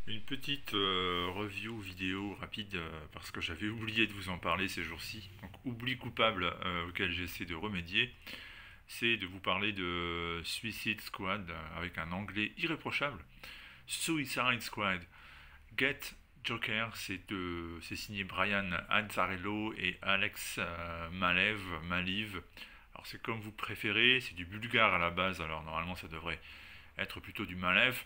Une petite review vidéo rapide parce que j'avais oublié de vous en parler ces jours-ci. Donc, oubli coupable auquel j'essaie de remédier, c'est de vous parler de Suicide Squad avec un anglais irréprochable. Suicide Squad. Get Joker, c'est signé Brian Azzarello et Alex Maliv. Alors c'est comme vous préférez, c'est du bulgare à la base, alors normalement ça devrait être plutôt du Malev,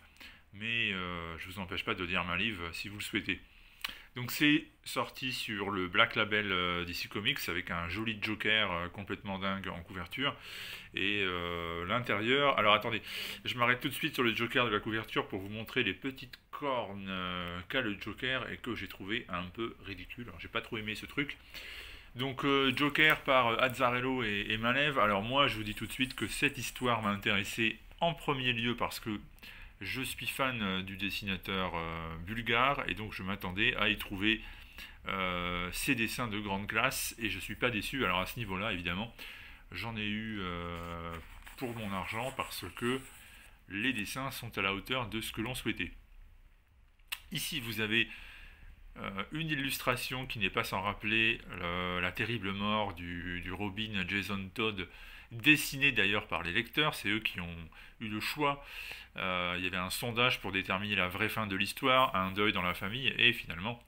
mais je vous empêche pas de dire Maliv si vous le souhaitez. Donc c'est sorti sur le Black Label DC Comics avec un joli Joker complètement dingue en couverture. Et l'intérieur... Alors attendez, je m'arrête tout de suite sur le Joker de la couverture pour vous montrer les petites cornes qu'a le Joker et que j'ai trouvé un peu ridicule. Alors, j'ai pas trop aimé ce truc. Donc Joker par Azzarello et Malev. Alors moi je vous dis tout de suite que cette histoire m'a intéressé en premier lieu parce que je suis fan du dessinateur bulgare et donc je m'attendais à y trouver ses dessins de grande classe et je suis pas déçu. Alors à ce niveau-là, évidemment, j'en ai eu pour mon argent parce que les dessins sont à la hauteur de ce que l'on souhaitait. Ici, vous avez une illustration qui n'est pas sans rappeler la terrible mort du Robin Jason Todd, dessiné d'ailleurs par les lecteurs, c'est eux qui ont eu le choix. Il y avait un sondage pour déterminer la vraie fin de l'histoire, un deuil dans la famille, et finalement,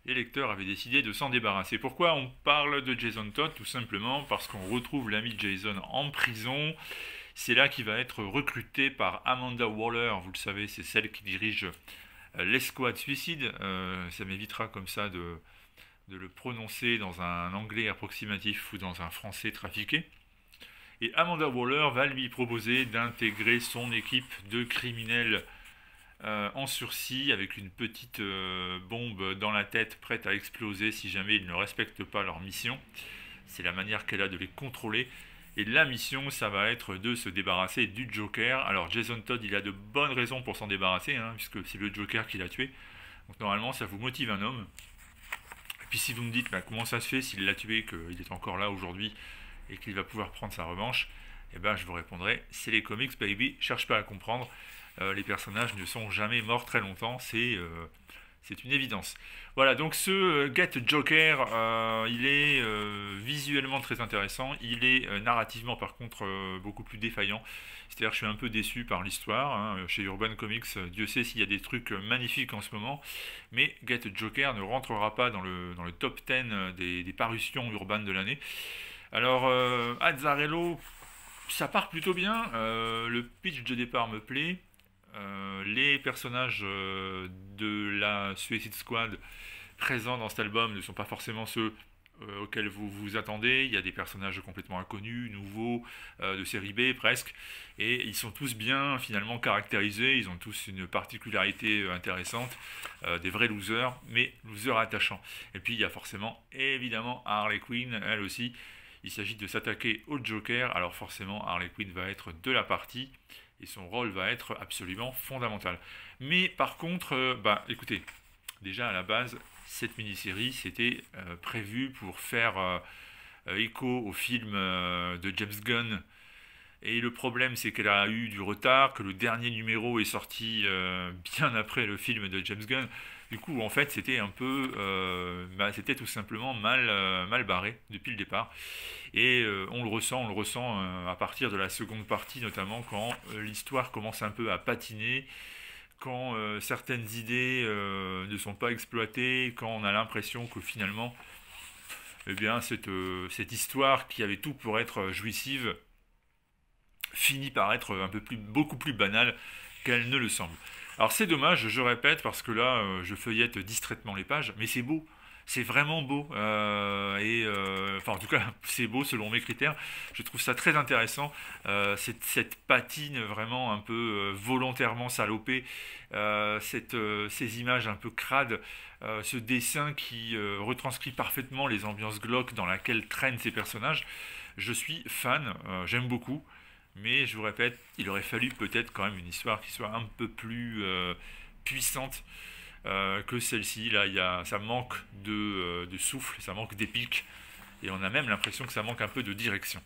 les lecteurs avaient décidé de s'en débarrasser. Pourquoi on parle de Jason Todd? Tout simplement parce qu'on retrouve l'ami Jason en prison. C'est là qu'il va être recruté par Amanda Waller, vous le savez, c'est celle qui dirige l'escouade suicide. Ça m'évitera comme ça de le prononcer dans un anglais approximatif ou dans un français trafiqué. Et Amanda Waller va lui proposer d'intégrer son équipe de criminels en sursis avec une petite bombe dans la tête prête à exploser si jamais ils ne respectent pas leur mission. C'est la manière qu'elle a de les contrôler. Et la mission, ça va être de se débarrasser du Joker. Alors Jason Todd, il a de bonnes raisons pour s'en débarrasser, hein, puisque c'est le Joker qui l'a tué. Donc normalement, ça vous motive un homme. Et puis si vous me dites bah, comment ça se fait s'il l'a tué, qu'il est encore là aujourd'hui et qu'il va pouvoir prendre sa revanche, eh ben je vous répondrai, c'est les comics baby, cherche pas à comprendre. Les personnages ne sont jamais morts très longtemps, c'est une évidence. Voilà, donc ce Get Joker, il est visuellement très intéressant, il est narrativement par contre beaucoup plus défaillant. C'est-à-dire que je suis un peu déçu par l'histoire. Hein. Chez Urban Comics, Dieu sait s'il y a des trucs magnifiques en ce moment, mais Get Joker ne rentrera pas dans le top 10 des parutions urbaines de l'année. Alors, Azzarello, ça part plutôt bien. Le pitch de départ me plaît. Les personnages de la Suicide Squad présents dans cet album ne sont pas forcément ceux auxquels vous vous attendez. Il y a des personnages complètement inconnus, nouveaux, de série B presque, et ils sont tous bien finalement caractérisés. Ils ont tous une particularité intéressante, des vrais losers, mais losers attachants. Et puis il y a forcément, évidemment, Harley Quinn, elle aussi. Il s'agit de s'attaquer au Joker, alors forcément Harley Quinn va être de la partie et son rôle va être absolument fondamental. Mais par contre, bah écoutez, déjà à la base, cette mini-série c'était prévu pour faire écho au film de James Gunn. Et le problème, c'est qu'elle a eu du retard, que le dernier numéro est sorti bien après le film de James Gunn. Du coup, en fait, c'était un peu, c'était tout simplement mal barré depuis le départ. Et on le ressent à partir de la seconde partie, notamment quand l'histoire commence un peu à patiner, quand certaines idées ne sont pas exploitées, quand on a l'impression que finalement, eh bien, cette histoire qui avait tout pour être jouissive finit par être beaucoup plus banale qu'elle ne le semble. Alors c'est dommage, je répète, parce que là, je feuillette distraitement les pages, mais c'est beau. C'est vraiment beau. Enfin, en tout cas, c'est beau selon mes critères. Je trouve ça très intéressant. Cette patine vraiment un peu volontairement salopée, ces images un peu crades, ce dessin qui retranscrit parfaitement les ambiances glauques dans lesquelles traînent ces personnages. Je suis fan, j'aime beaucoup. Mais je vous répète, il aurait fallu peut-être quand même une histoire qui soit un peu plus puissante que celle-ci. Là, ça manque de souffle, ça manque d'épique, et on a même l'impression que ça manque un peu de direction.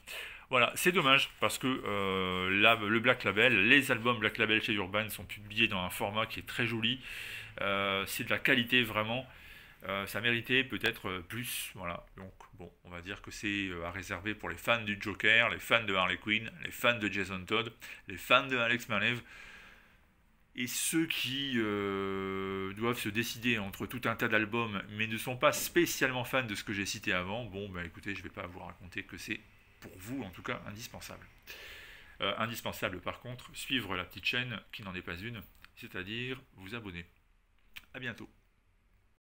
Voilà, c'est dommage parce que le Black Label, les albums Black Label chez Urban sont publiés dans un format qui est très joli. C'est de la qualité vraiment. Ça méritait peut-être plus. Voilà. Donc bon, on va dire que c'est à réserver pour les fans du Joker, les fans de Harley Quinn, les fans de Jason Todd, les fans de Alex Maleev. Et ceux qui doivent se décider entre tout un tas d'albums, mais ne sont pas spécialement fans de ce que j'ai cité avant, bon, bah écoutez, je ne vais pas vous raconter que c'est, pour vous en tout cas, indispensable. Indispensable par contre, suivre la petite chaîne qui n'en est pas une, c'est-à-dire vous abonner. A bientôt.